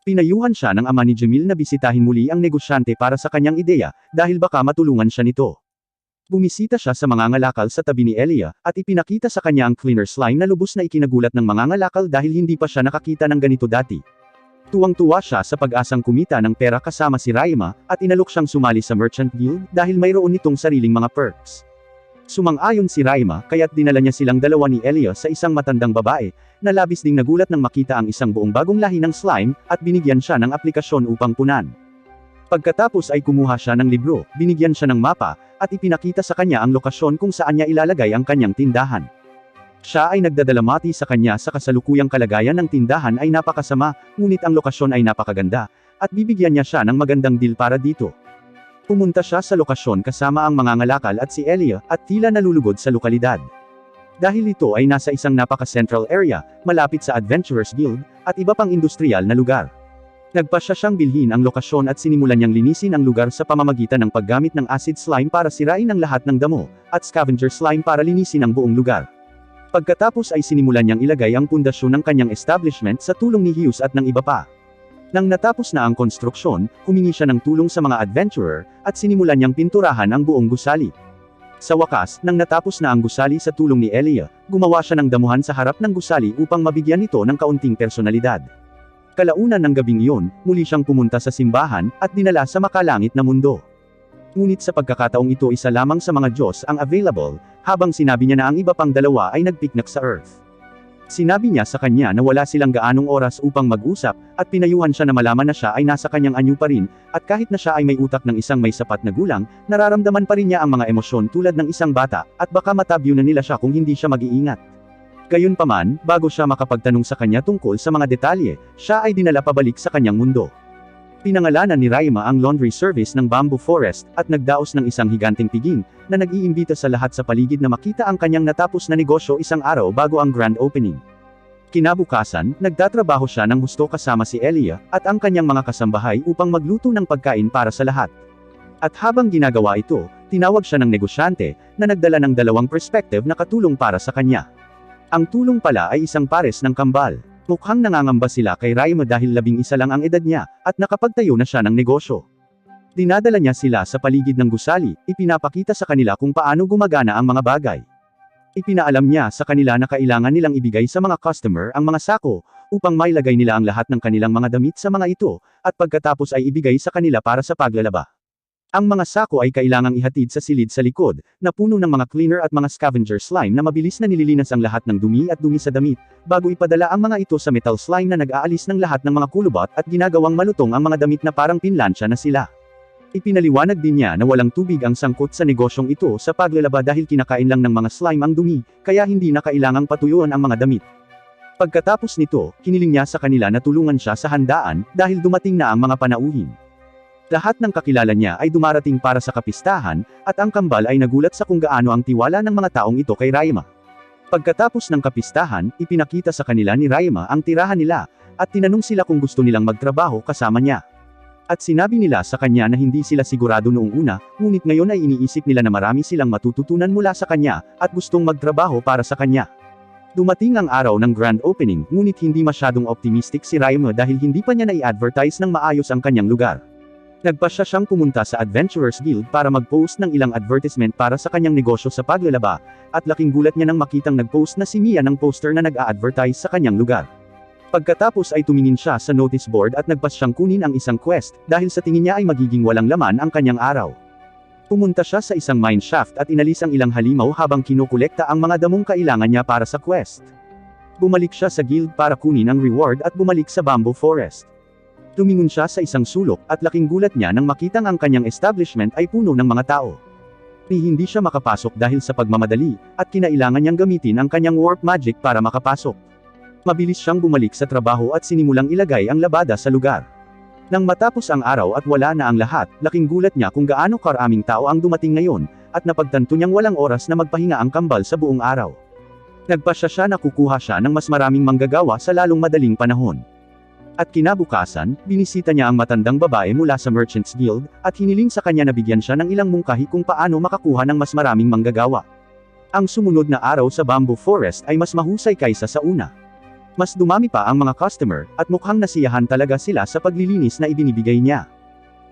Pinayuhan siya ng ama ni Jamil na bisitahin muli ang negosyante para sa kanyang ideya, dahil baka matulungan siya nito. Bumisita siya sa mga ngalakal sa tabi ni Elia, at ipinakita sa kanya ang cleaner slime na lubos na ikinagulat ng mga ngalakal dahil hindi pa siya nakakita ng ganito dati. Tuwang-tuwa siya sa pag-asang kumita ng pera kasama si Raima, at inalok siyang sumali sa Merchant Guild dahil mayroon nitong sariling mga perks. Sumang-ayon si Raima, kaya't dinala niya silang dalawa ni Elia sa isang matandang babae, na labis ding nagulat nang makita ang isang buong bagong lahi ng slime, at binigyan siya ng aplikasyon upang punan. Pagkatapos ay kumuha siya ng libro, binigyan siya ng mapa, at ipinakita sa kanya ang lokasyon kung saan niya ilalagay ang kanyang tindahan. Siya ay nagdadalamati sa kanya sa kasalukuyang kalagayan ng tindahan ay napakasama, ngunit ang lokasyon ay napakaganda, at bibigyan niya siya ng magandang deal para dito. Pumunta siya sa lokasyon kasama ang mga ngalakal at si Elia, at tila nalulugod sa lokalidad. Dahil ito ay nasa isang napaka-central area, malapit sa Adventurers Guild, at iba pang industrial na lugar. Nagpasya siyang bilhin ang lokasyon at sinimulan niyang linisin ang lugar sa pamamagitan ng paggamit ng acid slime para sirain ang lahat ng damo, at scavenger slime para linisin ang buong lugar. Pagkatapos ay sinimulan niyang ilagay ang pundasyon ng kanyang establishment sa tulong ni Hughes at ng iba pa. Nang natapos na ang konstruksyon, humingi siya ng tulong sa mga adventurer, at sinimulan niyang pinturahan ang buong gusali. Sa wakas, nang natapos na ang gusali sa tulong ni Elia, gumawa siya ng damuhan sa harap ng gusali upang mabigyan ito ng kaunting personalidad. Kalaunan ng gabing iyon, muli siyang pumunta sa simbahan, at dinala sa makalangit na mundo. Ngunit sa pagkakataong ito isa lamang sa mga Diyos ang available, habang sinabi niya na ang iba pang dalawa ay nagpiknik sa Earth. Sinabi niya sa kanya na wala silang gaanong oras upang mag-usap, at pinayuhan siya na malaman na siya ay nasa kanyang anyo pa rin, at kahit na siya ay may utak ng isang may sapat na gulang, nararamdaman pa rin niya ang mga emosyon tulad ng isang bata, at baka matabyo na nila siya kung hindi siya mag-iingat. Gayunpaman, bago siya makapagtanong sa kanya tungkol sa mga detalye, siya ay dinala pabalik sa kanyang mundo. Pinangalanan ni Raima ang laundry service ng Bamboo Forest, at nagdaos ng isang higanting piging, na nag-iimbita sa lahat sa paligid na makita ang kanyang natapos na negosyo isang araw bago ang grand opening. Kinabukasan, nagtatrabaho siya ng husto kasama si Elia, at ang kanyang mga kasambahay upang magluto ng pagkain para sa lahat. At habang ginagawa ito, tinawag siya ng negosyante, na nagdala ng dalawang perspective na katulong para sa kanya. Ang tulong pala ay isang pares ng kambal. Mukhang nangangamba sila kay Raima dahil 11 lang ang edad niya, at nakapagtayo na siya ng negosyo. Dinadala niya sila sa paligid ng gusali, ipinapakita sa kanila kung paano gumagana ang mga bagay. Ipinaalam niya sa kanila na kailangan nilang ibigay sa mga customer ang mga sako, upang mailagay nila ang lahat ng kanilang mga damit sa mga ito, at pagkatapos ay ibigay sa kanila para sa paglalaba. Ang mga sako ay kailangang ihatid sa silid sa likod, na puno ng mga cleaner at mga scavenger slime na mabilis na nililinas ang lahat ng dumi at dumi sa damit, bago ipadala ang mga ito sa metal slime na nag-aalis ng lahat ng mga kulubot at ginagawang malutong ang mga damit na parang pinlansya na sila. Ipinaliwanag din niya na walang tubig ang sangkot sa negosyong ito sa paglalaba dahil kinakain lang ng mga slime ang dumi, kaya hindi na kailangang patuyuan ang mga damit. Pagkatapos nito, hiniling niya sa kanila na tulungan siya sa handaan, dahil dumating na ang mga panauhin. Lahat ng kakilala niya ay dumarating para sa kapistahan, at ang kambal ay nagulat sa kung gaano ang tiwala ng mga taong ito kay Raima. Pagkatapos ng kapistahan, ipinakita sa kanila ni Raima ang tirahan nila, at tinanong sila kung gusto nilang magtrabaho kasama niya. At sinabi nila sa kanya na hindi sila sigurado noong una, ngunit ngayon ay iniisip nila na marami silang matututunan mula sa kanya, at gustong magtrabaho para sa kanya. Dumating ang araw ng grand opening, ngunit hindi masyadong optimistic si Raima dahil hindi pa niya na-i-advertise ng maayos ang kanyang lugar. Nagpasya siyang pumunta sa Adventurers Guild para mag-post ng ilang advertisement para sa kanyang negosyo sa paglalaba, at laking gulat niya nang makitang nag-post na si Mia ng poster na nag-a-advertise sa kanyang lugar. Pagkatapos ay tumingin siya sa notice board at nagpas siyang kunin ang isang quest, dahil sa tingin niya ay magiging walang laman ang kanyang araw. Pumunta siya sa isang mine shaft at inalis ang ilang halimaw habang kinukolekta ang mga damong kailangan niya para sa quest. Bumalik siya sa guild para kunin ang reward at bumalik sa Bamboo Forest. Tumingon siya sa isang sulok, at laking gulat niya nang makitang ang kanyang establishment ay puno ng mga tao. Hindi siya makapasok dahil sa pagmamadali, at kinailangan niyang gamitin ang kanyang warp magic para makapasok. Mabilis siyang bumalik sa trabaho at sinimulang ilagay ang labada sa lugar. Nang matapos ang araw at wala na ang lahat, laking gulat niya kung gaano karaming tao ang dumating ngayon, at napagtanto niyang walang oras na magpahinga ang kambal sa buong araw. Nagpasya siya na kukuha siya ng mas maraming manggagawa sa lalong madaling panahon. At kinabukasan, binisita niya ang matandang babae mula sa Merchants Guild, at hiniling sa kanya na bigyan siya ng ilang mungkahi kung paano makakuha ng mas maraming manggagawa. Ang sumunod na araw sa Bamboo Forest ay mas mahusay kaysa sa una. Mas dumami pa ang mga customer, at mukhang nasiyahan talaga sila sa paglilinis na ibinibigay niya.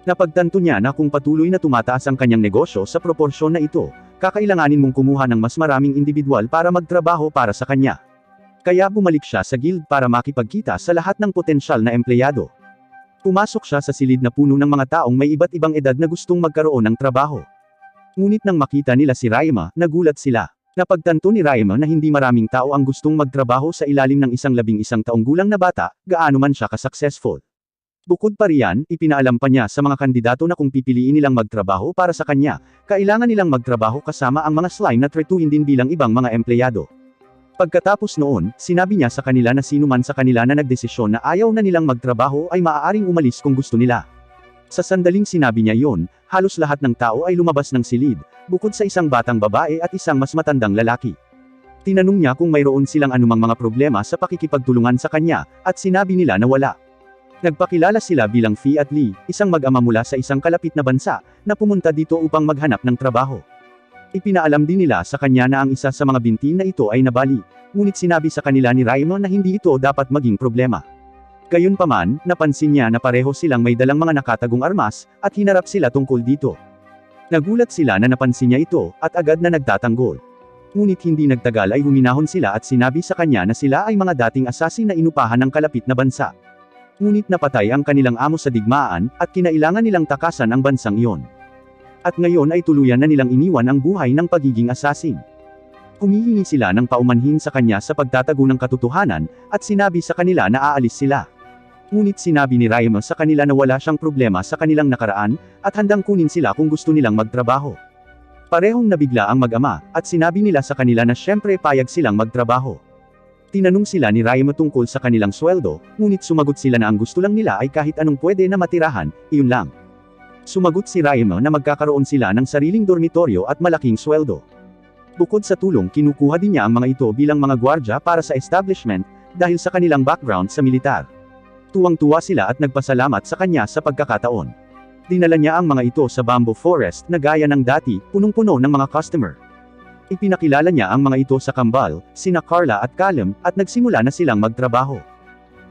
Napagtanto niya na kung patuloy na tumataas ang kanyang negosyo sa proporsyon na ito, kakailanganin mong kumuha ng mas maraming individual para magtrabaho para sa kanya. Kaya bumalik siya sa guild para makipagkita sa lahat ng potensyal na empleyado. Pumasok siya sa silid na puno ng mga taong may iba't ibang edad na gustong magkaroon ng trabaho. Ngunit nang makita nila si Raima, nagulat sila. Napagtanto ni Raima na hindi maraming tao ang gustong magtrabaho sa ilalim ng isang 11 taong gulang na bata, gaano man siya ka-successful. Bukod pa riyan, ipinaalam pa niya sa mga kandidato na kung pipiliin nilang magtrabaho para sa kanya, kailangan nilang magtrabaho kasama ang mga slime na tretuhin din bilang ibang mga empleyado. Pagkatapos noon, sinabi niya sa kanila na sino man sa kanila na nagdesisyon na ayaw na nilang magtrabaho ay maaaring umalis kung gusto nila. Sa sandaling sinabi niya yon, halos lahat ng tao ay lumabas ng silid, bukod sa isang batang babae at isang mas matandang lalaki. Tinanong niya kung mayroon silang anumang mga problema sa pakikipagtulungan sa kanya, at sinabi nila na wala. Nagpakilala sila bilang Fee at Lee, isang mag-ama mula sa isang kalapit na bansa, na pumunta dito upang maghanap ng trabaho. Ipinaalam din nila sa kanya na ang isa sa mga binti na ito ay nabali, ngunit sinabi sa kanila ni Raima na hindi ito dapat maging problema. Gayunpaman, napansin niya na pareho silang may dalang mga nakatagong armas, at hinarap sila tungkol dito. Nagulat sila na napansin niya ito, at agad na nagtatanggol. Ngunit hindi nagtagal ay huminahon sila at sinabi sa kanya na sila ay mga dating asasin na inupahan ng kalapit na bansa. Ngunit napatay ang kanilang amo sa digmaan, at kinailangan nilang takasan ang bansang iyon. At ngayon ay tuluyan na nilang iniwan ang buhay ng pagiging asasin. Humihingi sila ng paumanhin sa kanya sa pagtatago ng katotohanan, at sinabi sa kanila na aalis sila. Ngunit sinabi ni Raima sa kanila na wala siyang problema sa kanilang nakaraan, at handang kunin sila kung gusto nilang magtrabaho. Parehong nabigla ang mag-ama, at sinabi nila sa kanila na syempre payag silang magtrabaho. Tinanong sila ni Raima tungkol sa kanilang sweldo, ngunit sumagot sila na ang gusto lang nila ay kahit anong pwede na matirahan, iyon lang. Sumagot si Raima na magkakaroon sila ng sariling dormitoryo at malaking sweldo. Bukod sa tulong, kinukuha din niya ang mga ito bilang mga gwardya para sa establishment, dahil sa kanilang background sa militar. Tuwang-tuwa sila at nagpasalamat sa kanya sa pagkakataon. Dinala niya ang mga ito sa bamboo forest na gaya ng dati, punong-puno ng mga customer. Ipinakilala niya ang mga ito sa kambal, sina Carla at Callum, at nagsimula na silang magtrabaho.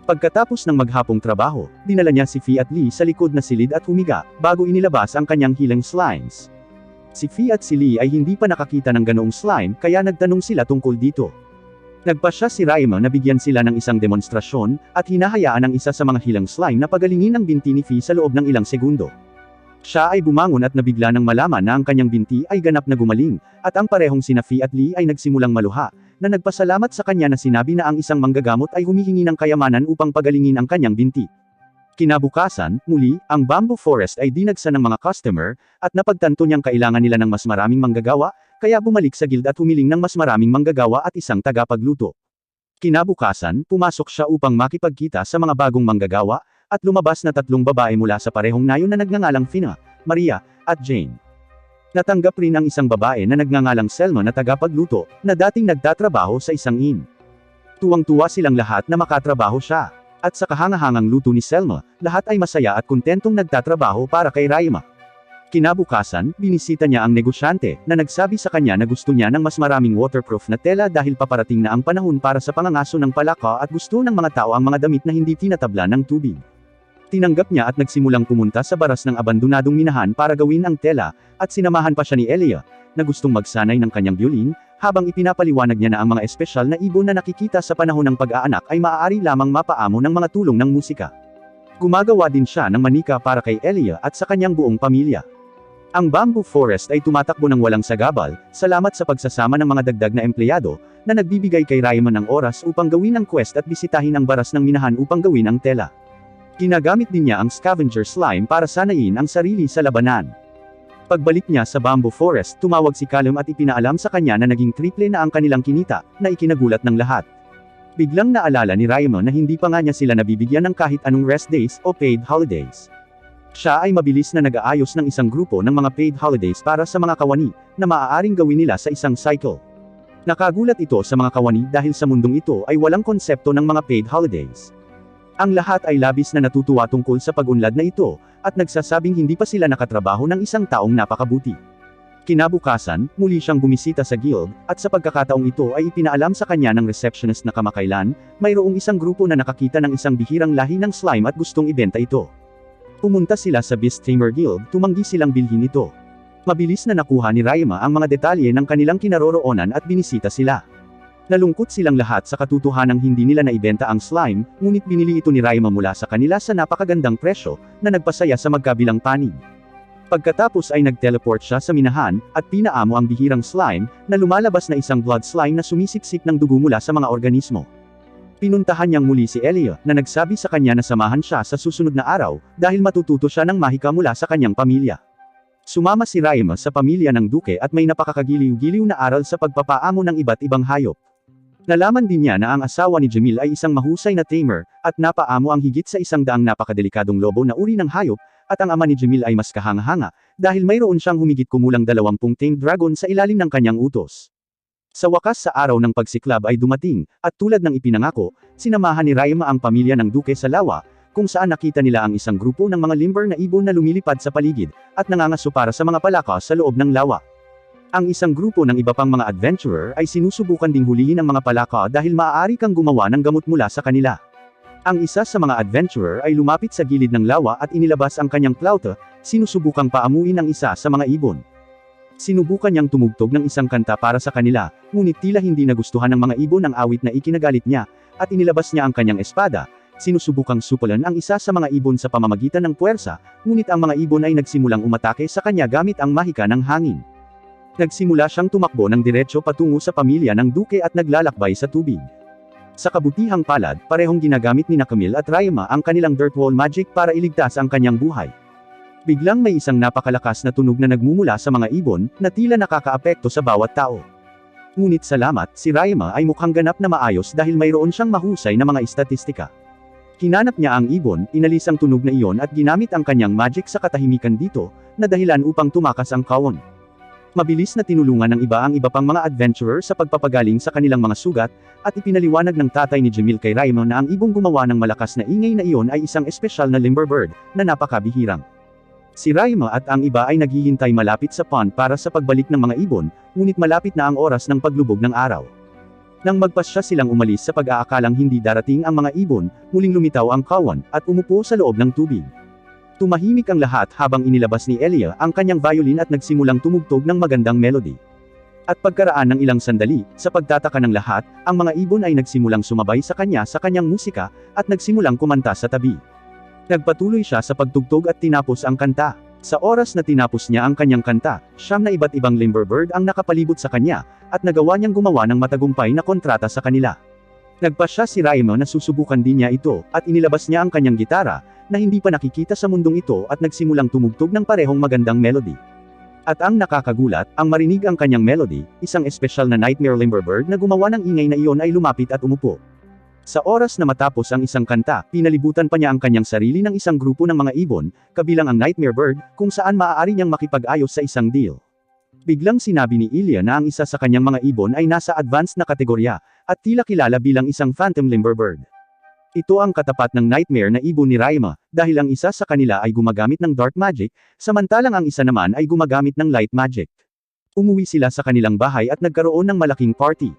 Pagkatapos ng maghapong trabaho, dinala niya si Fee at Lee sa likod na silid at humiga, bago inilabas ang kanyang hilang slimes. Si Fee at si Lee ay hindi pa nakakita ng ganoong slime, kaya nagtanong sila tungkol dito. Nagpasya si Raima na bigyan sila ng isang demonstrasyon, at hinahayaan ang isa sa mga hilang slime na pagalingin ang binti ni Fee sa loob ng ilang segundo. Siya ay bumangon at nabigla nang malaman na ang kanyang binti ay ganap na gumaling, at ang parehong sina Fee at Lee ay nagsimulang maluha, na nagpasalamat sa kanya na sinabi na ang isang manggagamot ay humihingi ng kayamanan upang pagalingin ang kanyang binti. Kinabukasan, muli, ang bamboo forest ay dinagsa ng mga customer, at napagtanto niyang kailangan nila ng mas maraming manggagawa, kaya bumalik sa guild at humiling ng mas maraming manggagawa at isang tagapagluto. Kinabukasan, pumasok siya upang makipagkita sa mga bagong manggagawa, at lumabas na 3 babae mula sa parehong nayon na nagngangalang Fina, Maria, at Jane. Natanggap rin ang isang babae na nagngangalang Selma na tagapagluto, na dating nagtatrabaho sa isang inn. Tuwang-tuwa silang lahat na makatrabaho siya. At sa kahangahangang luto ni Selma, lahat ay masaya at kontentong nagtatrabaho para kay Raima. Kinabukasan, binisita niya ang negosyante, na nagsabi sa kanya na gusto niya ng mas maraming waterproof na tela dahil paparating na ang panahon para sa pangangaso ng palaka at gusto ng mga tao ang mga damit na hindi tinatabla ng tubig. Tinanggap niya at nagsimulang pumunta sa baras ng abandonadong minahan para gawin ang tela, at sinamahan pa siya ni Elia, na gustong magsanay ng kanyang violin, habang ipinapaliwanag niya na ang mga espesyal na ibon na nakikita sa panahon ng pag-aanak ay maaari lamang mapaamo ng mga tulong ng musika. Gumagawa din siya ng manika para kay Elia at sa kanyang buong pamilya. Ang bamboo forest ay tumatakbo ng walang sagabal, salamat sa pagsasama ng mga dagdag na empleyado, na nagbibigay kay Raima ng oras upang gawin ang quest at bisitahin ang baras ng minahan upang gawin ang tela. Ginagamit din niya ang scavenger slime para sanayin ang sarili sa labanan. Pagbalik niya sa bamboo forest, tumawag si Callum at ipinaalam sa kanya na naging triple na ang kanilang kinita, na ikinagulat ng lahat. Biglang naalala ni Raima na hindi pa nga niya sila nabibigyan ng kahit anong rest days o paid holidays. Siya ay mabilis na nag-aayos ng isang grupo ng mga paid holidays para sa mga kawani, na maaaring gawin nila sa isang cycle. Nakagulat ito sa mga kawani dahil sa mundong ito ay walang konsepto ng mga paid holidays. Ang lahat ay labis na natutuwa tungkol sa pag-unlad na ito, at nagsasabing hindi pa sila nakatrabaho ng isang taong napakabuti. Kinabukasan, muli siyang bumisita sa guild, at sa pagkakataong ito ay ipinaalam sa kanya ng receptionist na kamakailan, mayroong isang grupo na nakakita ng isang bihirang lahi ng slime at gustong ibenta ito. Pumunta sila sa Beast Tamer Guild, tumanggi silang bilhin ito. Mabilis na nakuha ni Raima ang mga detalye ng kanilang kinaroroonan at binisita sila. Nalungkot silang lahat sa katotohanang hindi nila naibenta ang slime, ngunit binili ito ni Raima mula sa kanila sa napakagandang presyo, na nagpasaya sa magkabilang panig. Pagkatapos ay nag-teleport siya sa minahan, at pinaamo ang bihirang slime, na lumalabas na isang blood slime na sumisipsip ng dugo mula sa mga organismo. Pinuntahan niyang muli si Elia, na nagsabi sa kanya na samahan siya sa susunod na araw, dahil matututo siya ng mahika mula sa kanyang pamilya. Sumama si Raima sa pamilya ng Duke at may napakakagiliw-giliw na aral sa pagpapaamo ng iba't ibang hayop. Nalaman din niya na ang asawa ni Jamil ay isang mahusay na tamer, at napaamo ang higit sa 100 napakadelikadong lobo na uri ng hayop, at ang ama ni Jamil ay mas kahanga-hanga, dahil mayroon siyang humigit kumulang 20 tamed dragon sa ilalim ng kanyang utos. Sa wakas sa araw ng pagsiklab ay dumating, at tulad ng ipinangako, sinamahan ni Raima ang pamilya ng Duke sa lawa, kung saan nakita nila ang isang grupo ng mga limber na ibon na lumilipad sa paligid, at nangangaso para sa mga palaka sa loob ng lawa. Ang isang grupo ng iba pang mga adventurer ay sinusubukan ding hulihin ang mga palaka dahil maaari kang gumawa ng gamot mula sa kanila. Ang isa sa mga adventurer ay lumapit sa gilid ng lawa at inilabas ang kanyang flauta, sinusubukang paamuin ang isa sa mga ibon. Sinubukan niyang tumugtog ng isang kanta para sa kanila, ngunit tila hindi nagustuhan ng mga ibon ang awit na ikinagalit niya, at inilabas niya ang kanyang espada, sinusubukang supulan ang isa sa mga ibon sa pamamagitan ng puwersa, ngunit ang mga ibon ay nagsimulang umatake sa kanya gamit ang mahika ng hangin. Nagsimula siyang tumakbo ng diretso patungo sa pamilya ng Duke at naglalakbay sa tubig. Sa kabutihang palad, parehong ginagamit ni Camille at Raima ang kanilang dirt wall magic para iligtas ang kanyang buhay. Biglang may isang napakalakas na tunog na nagmumula sa mga ibon, na tila nakakaapekto sa bawat tao. Ngunit salamat, si Raima ay mukhang ganap na maayos dahil mayroon siyang mahusay na mga estatistika. Hinanap niya ang ibon, inalis ang tunog na iyon at ginamit ang kanyang magic sa katahimikan dito, na dahilan upang tumakas ang kawon. Mabilis na tinulungan ng iba ang iba pang mga adventurer sa pagpapagaling sa kanilang mga sugat, at ipinaliwanag ng tatay ni Jamil kay Raima na ang ibong gumawa ng malakas na ingay na iyon ay isang espesyal na limber bird, na napakabihirang. Si Raima at ang iba ay naghihintay malapit sa pond para sa pagbalik ng mga ibon, ngunit malapit na ang oras ng paglubog ng araw. Nang magpasya silang umalis sa pag-aakalang hindi darating ang mga ibon, muling lumitaw ang kawan, at umupo sa loob ng tubig. Tumahimik ang lahat habang inilabas ni Elia ang kanyang violin at nagsimulang tumugtog ng magandang melody. At pagkaraan ng ilang sandali, sa pagtataka ng lahat, ang mga ibon ay nagsimulang sumabay sa kanyang musika, at nagsimulang kumanta sa tabi. Nagpatuloy siya sa pagtugtog at tinapos ang kanta. Sa oras na tinapos niya ang kanyang kanta, siyam na iba't ibang limber bird ang nakapalibot sa kanya, at nagawa niyang gumawa ng matagumpay na kontrata sa kanila. Nagpasya si Raima na susubukan din niya ito, at inilabas niya ang kanyang gitara, na hindi pa nakikita sa mundong ito at nagsimulang tumugtog ng parehong magandang melody. At ang nakakagulat, ang marinig ang kanyang melody, isang espesyal na nightmare limber bird na gumawa ng ingay na iyon ay lumapit at umupo. Sa oras na matapos ang isang kanta, pinalibutan pa niya ang kanyang sarili ng isang grupo ng mga ibon, kabilang ang nightmare bird, kung saan maaari niyang makipag-ayos sa isang deal. Biglang sinabi ni Ilya na ang isa sa kanyang mga ibon ay nasa advanced na kategorya, at tila kilala bilang isang phantom limber bird. Ito ang katapat ng nightmare na ibon ni Raima, dahil ang isa sa kanila ay gumagamit ng dark magic, samantalang ang isa naman ay gumagamit ng light magic. Umuwi sila sa kanilang bahay at nagkaroon ng malaking party.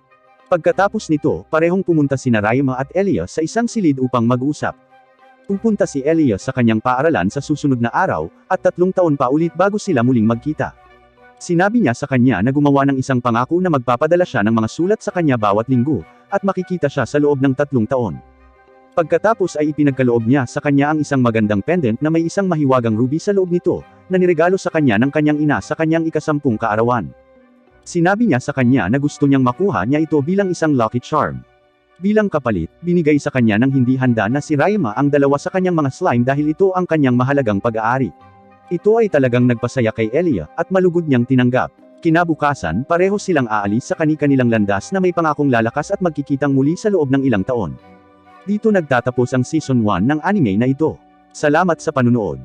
Pagkatapos nito, parehong pumunta sina Raima at Elia sa isang silid upang mag-usap. Pupunta si Elia sa kanyang paaralan sa susunod na araw, at 3 taon pa ulit bago sila muling magkita. Sinabi niya sa kanya na gumawa ng isang pangako na magpapadala siya ng mga sulat sa kanya bawat linggo, at makikita siya sa loob ng 3 taon. Pagkatapos ay ipinagkaloob niya sa kanya ang isang magandang pendant na may isang mahiwagang ruby sa loob nito, na niregalo sa kanya ng kanyang ina sa kanyang ika-10 kaarawan. Sinabi niya sa kanya na gusto niyang makuha niya ito bilang isang lucky charm. Bilang kapalit, binigay sa kanya ng hindi handa na si Raima ang 2 sa kanyang mga slime dahil ito ang kanyang mahalagang pag-aari. Ito ay talagang nagpasaya kay Elia, at malugod niyang tinanggap. Kinabukasan, pareho silang aalis sa kani-kanilang landas na may pangakong lalakas at magkikitang muli sa loob ng ilang taon. Dito nagtatapos ang Season 1 ng anime na ito. Salamat sa panunood.